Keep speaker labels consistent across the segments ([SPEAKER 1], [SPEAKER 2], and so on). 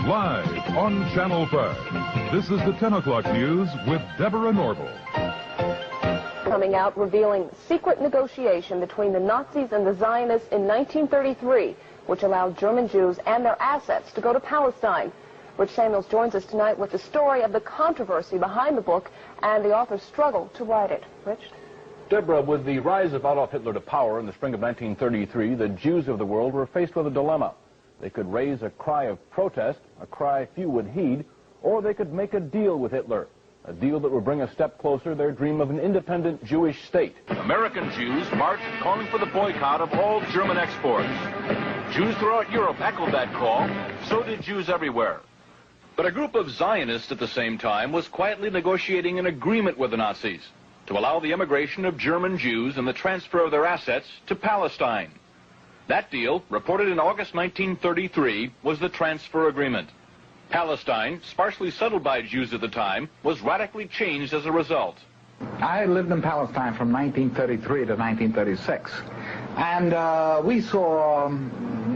[SPEAKER 1] Live on Channel 5. This is the 10 o'clock news with Deborah Norville.
[SPEAKER 2] Coming out revealing secret negotiation between the Nazis and the Zionists in 1933, which allowed German Jews and their assets to go to Palestine. Rich Samuels joins us tonight with the story of the controversy behind the book and the author's struggle to write it. Rich?
[SPEAKER 3] Deborah, with the rise of Adolf Hitler to power in the spring of 1933, the Jews of the world were faced with a dilemma. They could raise a cry of protest, a cry few would heed, or they could make a deal with Hitler, a deal that would bring a step closer their dream of an independent Jewish state.
[SPEAKER 4] American Jews marched calling for the boycott of all German exports. Jews throughout Europe echoed that call, so did Jews everywhere. But a group of Zionists at the same time was quietly negotiating an agreement with the Nazis to allow the immigration of German Jews and the transfer of their assets to Palestine. That deal, reported in August 1933, was the transfer agreement. Palestine, sparsely settled by Jews at the time, was radically changed as a result.
[SPEAKER 5] I lived in Palestine from 1933 to 1936, and we saw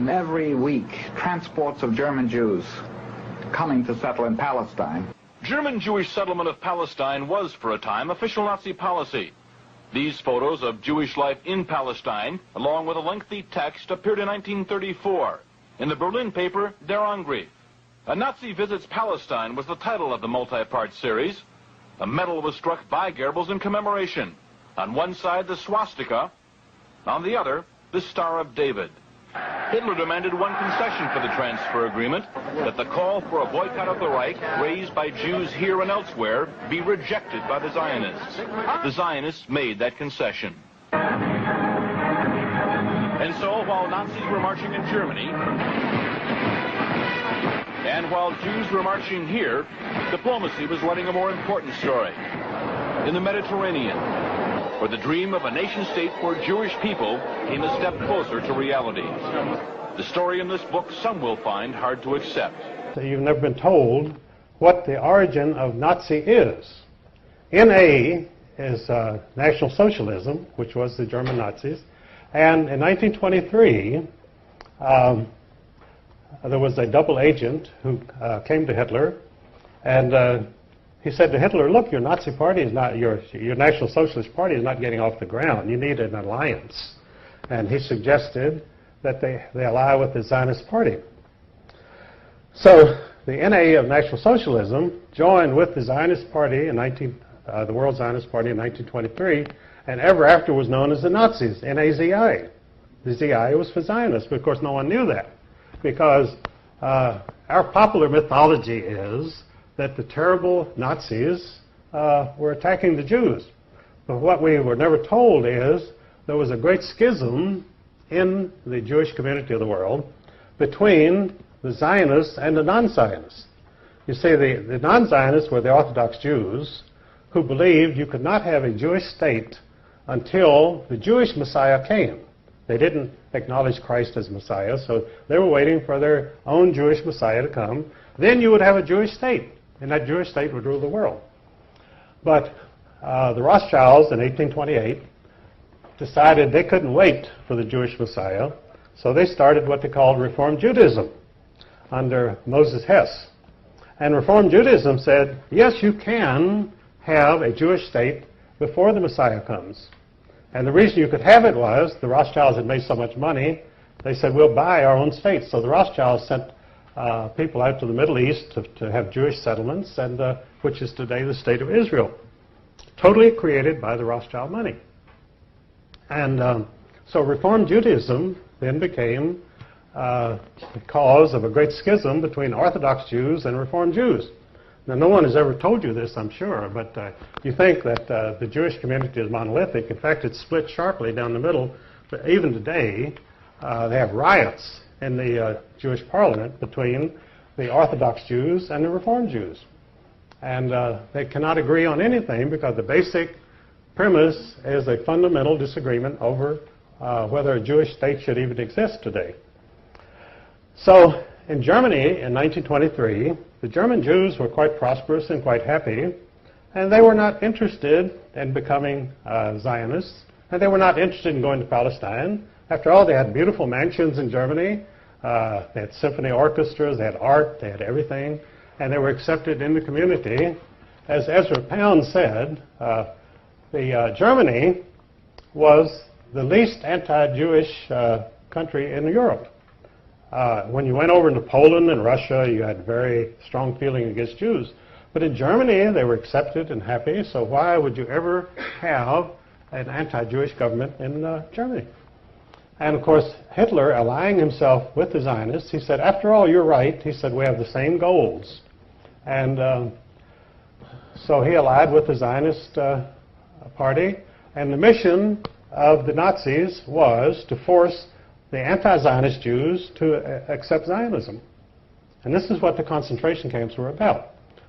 [SPEAKER 5] every week transports of German Jews coming to settle in Palestine.
[SPEAKER 4] German Jewish settlement of Palestine was, for a time, official Nazi policy. These photos of Jewish life in Palestine, along with a lengthy text, appeared in 1934 in the Berlin paper Der Angriff. A Nazi Visits Palestine was the title of the multi-part series. A medal was struck by Goebbels in commemoration. On one side, the swastika. On the other, the Star of David. Hitler demanded one concession for the transfer agreement, that the call for a boycott of the Reich, raised by Jews here and elsewhere, be rejected by the Zionists. The Zionists made that concession. And so, while Nazis were marching in Germany, and while Jews were marching here, diplomacy was writing a more important story. In the Mediterranean, where the dream of a nation-state for Jewish people came a step closer to reality. The story in this book some will find hard to accept.
[SPEAKER 6] So you've never been told what the origin of Nazi is. NA is National Socialism, which was the German Nazis. And in 1923, there was a double agent who came to Hitler, and he said to Hitler, look, your Nazi party is not, your National Socialist Party is not getting off the ground. You need an alliance. And he suggested that they ally with the Zionist Party. So the NA of National Socialism joined with the Zionist Party in the World Zionist Party in 1923, and ever after was known as the Nazis, NAZI. The ZI was for Zionists, but of course no one knew that, because our popular mythology is that the terrible Nazis were attacking the Jews. But what we were never told is there was a great schism in the Jewish community of the world between the Zionists and the non-Zionists. You see, the non-Zionists were the Orthodox Jews who believed you could not have a Jewish state until the Jewish Messiah came. They didn't acknowledge Christ as Messiah, so they were waiting for their own Jewish Messiah to come. Then you would have a Jewish state, and that Jewish state would rule the world. But the Rothschilds in 1828 decided they couldn't wait for the Jewish Messiah, so they started what they called Reform Judaism under Moses Hess. And Reform Judaism said, yes, you can have a Jewish state before the Messiah comes. And the reason you could have it was the Rothschilds had made so much money, they said, we'll buy our own state. So the Rothschilds sent people out to the Middle East to have Jewish settlements, and which is today the state of Israel, totally created by the Rothschild money. And so Reform Judaism then became the cause of a great schism between Orthodox Jews and Reform Jews. Now, no one has ever told you this, I'm sure, but you think that the Jewish community is monolithic. In fact, it's split sharply down the middle. But even today, they have riots in the Jewish parliament between the Orthodox Jews and the Reform Jews. And they cannot agree on anything because the basic premise is a fundamental disagreement over whether a Jewish state should even exist today. So in Germany in 1923, the German Jews were quite prosperous and quite happy, and they were not interested in becoming Zionists, and they were not interested in going to Palestine. After all, they had beautiful mansions in Germany. They had symphony orchestras, they had art, they had everything, and they were accepted in the community. As Ezra Pound said, Germany was the least anti-Jewish country in Europe. When you went over into Poland and Russia, you had very strong feeling against Jews. But in Germany, they were accepted and happy, so why would you ever have an anti-Jewish government in Germany? And of course, Hitler, allying himself with the Zionists, he said, after all, you're right. He said, we have the same goals. And so he allied with the Zionist party, and the mission of the Nazis was to force the anti-Zionist Jews to accept Zionism. And this is what the concentration camps were about.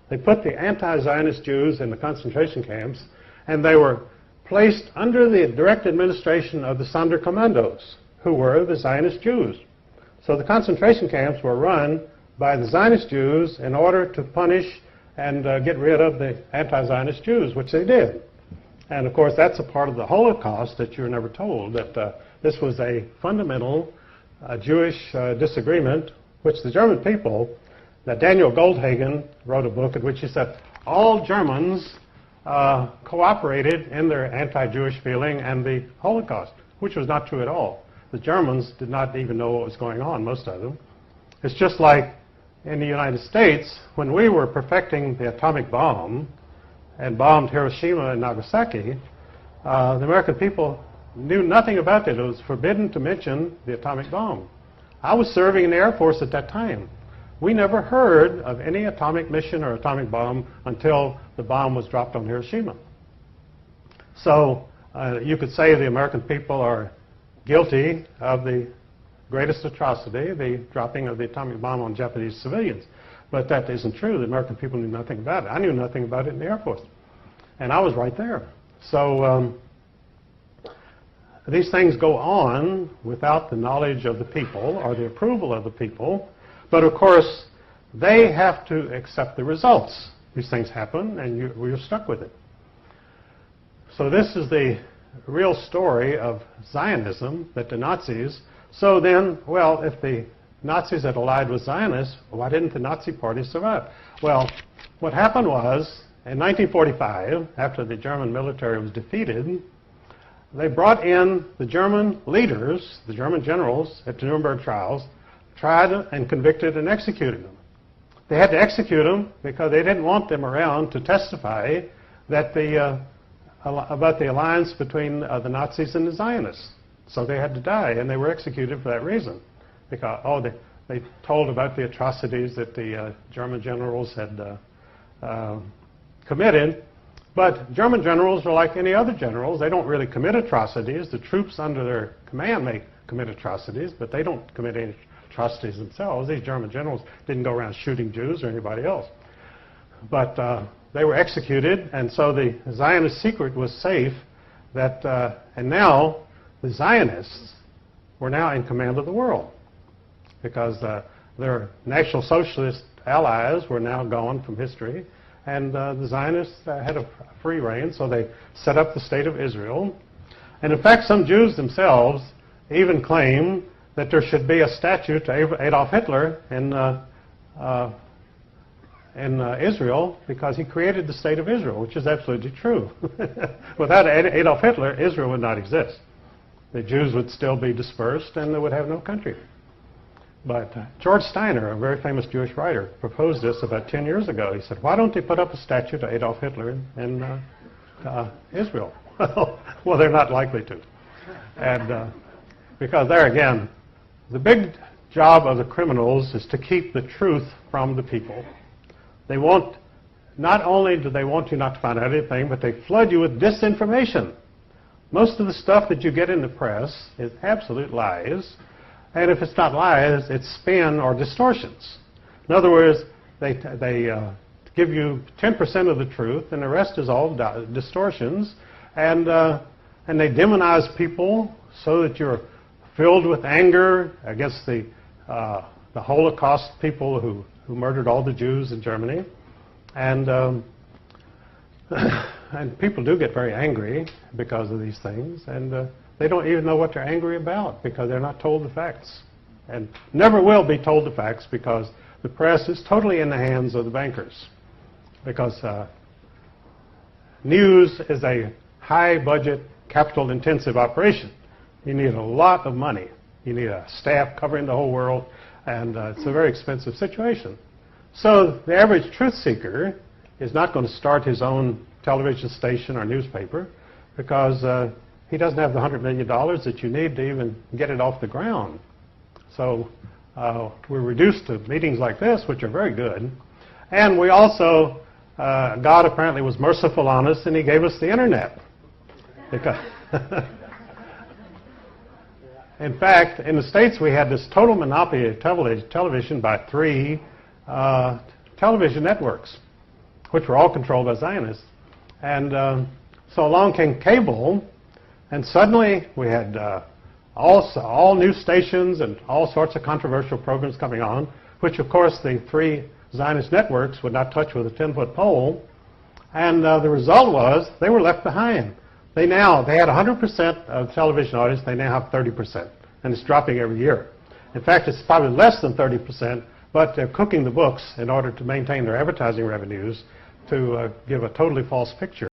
[SPEAKER 6] They put the anti-Zionist Jews in the concentration camps, and they were placed under the direct administration of the Sonderkommandos, who were the Zionist Jews. So the concentration camps were run by the Zionist Jews in order to punish and get rid of the anti-Zionist Jews, which they did. And of course, that's a part of the Holocaust that you were never told, that this was a fundamental Jewish disagreement, which the German people, that Daniel Goldhagen wrote a book in which he said all Germans cooperated in their anti-Jewish feeling and the Holocaust, which was not true at all. The Germans did not even know what was going on, most of them. It's just like in the United States, when we were perfecting the atomic bomb and bombed Hiroshima and Nagasaki, the American people knew nothing about it. It was forbidden to mention the atomic bomb. I was serving in the Air Force at that time. We never heard of any atomic mission or atomic bomb until the bomb was dropped on Hiroshima. So you could say the American people are guilty of the greatest atrocity, the dropping of the atomic bomb on Japanese civilians. But that isn't true. The American people knew nothing about it. I knew nothing about it in the Air Force. And I was right there. So these things go on without the knowledge of the people or the approval of the people. But of course, they have to accept the results. These things happen, and you're stuck with it. So this is the real story of Zionism, that the Nazis. So then, well, if the Nazis had allied with Zionists, why didn't the Nazi Party survive? Well, what happened was, in 1945, after the German military was defeated, they brought in the German leaders, the German generals, at the Nuremberg trials, tried and convicted and executed them. They had to execute them because they didn't want them around to testify that about the alliance between the Nazis and the Zionists. So they had to die, and they were executed for that reason. Because, they told about the atrocities that the German generals had committed. But German generals are like any other generals. They don't really commit atrocities. The troops under their command may commit atrocities, but they don't commit any atrocities themselves. These German generals didn't go around shooting Jews or anybody else. But they were executed, and so the Zionist secret was safe. And now the Zionists were now in command of the world because their National Socialist allies were now gone from history, and the Zionists had a free reign, so they set up the State of Israel. And in fact, some Jews themselves even claim that there should be a statue to Adolf Hitler in Israel because he created the State of Israel, which is absolutely true. Without Adolf Hitler, Israel would not exist. The Jews would still be dispersed and they would have no country. But George Steiner, a very famous Jewish writer, proposed this about 10 years ago. He said, why don't they put up a statue to Adolf Hitler in Israel? Well, they're not likely to. And because there again, the big job of the criminals is to keep the truth from the people. They want, not only do they want you not to find out anything, but they flood you with disinformation. Most of the stuff that you get in the press is absolute lies. And if it's not lies, it's spin or distortions. In other words, they give you 10% of the truth, and the rest is all distortions. And they demonize people so that you're filled with anger against the Holocaust people who murdered all the Jews in Germany. And people do get very angry because of these things. And they don't even know what they're angry about because they're not told the facts. and never will be told the facts, because the press is totally in the hands of the bankers. Because news is a high-budget, capital-intensive operation. You need a lot of money. You need a staff covering the whole world, and it's a very expensive situation. So the average truth seeker is not going to start his own television station or newspaper, because he doesn't have the $100 million that you need to even get it off the ground. So we're reduced to meetings like this, which are very good. And we also, God apparently was merciful on us, and he gave us the internet. Because in fact, in the States, we had this total monopoly of television by 3 television networks, which were all controlled by Zionists. And so along came cable, and suddenly we had all new stations and all sorts of controversial programs coming on, which, of course, the 3 Zionist networks would not touch with a 10-foot pole. And the result was they were left behind. They had 100% of the television audience. They now have 30%, and it's dropping every year. In fact, it's probably less than 30%, but they're cooking the books in order to maintain their advertising revenues to give a totally false picture.